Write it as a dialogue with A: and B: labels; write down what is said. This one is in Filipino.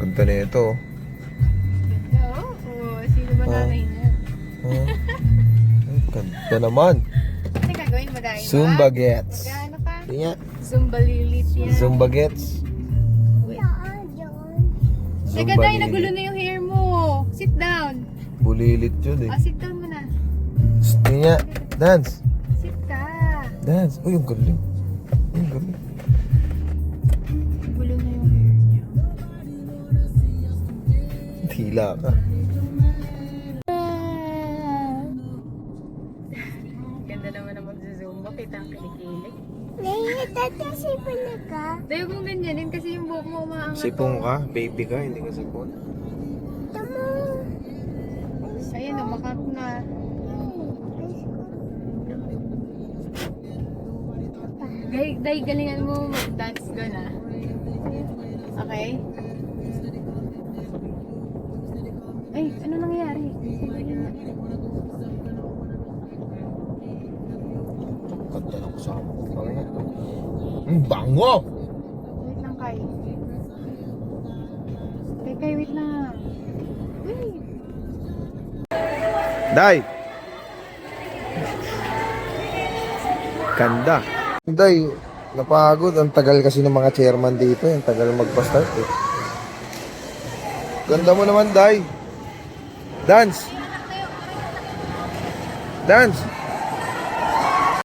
A: Ganda na ito.
B: Oo, sino ba nanay niya?
A: Ganda naman.
B: Ano gagawin mo dahil?
A: Zumba gets.
B: Magano pa?
A: Hindi nga.
B: Zumba lilit yan.
A: Zumba gets.
B: Teka dahil, nagulo na yung hair mo. Sit down.
A: Bulilit yun eh.
B: Sit down mo na.
A: Hindi nga. Dance.
B: Sit ka.
A: Dance. Uy, yung galing. Yung galing.
B: Nagulo na yung hair niya.
A: Tila ka.
B: Ganda naman ang magzuzumba. Kita ang kinikilig.
C: Naitatasipan na ka.
B: Dahil kung ganyanin kasi yung buhok mo umaangat.
A: Sipong ka. Baby ka. Hindi ka sipon.
C: Tama.
B: Ayun, namakat na. Day, galingan mo mag-dance ka na. Okay? Ay, ano nangyari?
A: Ganda ng kasama ko. Bango!
B: Wait lang, Kai. Kai, wait lang. Wait.
A: Day! Ganda. Day, napagod. Ang tagal kasi ng mga chairman dito. Ang tagal magpa-start eh. Ganda mo naman, Day. Dance! Dance!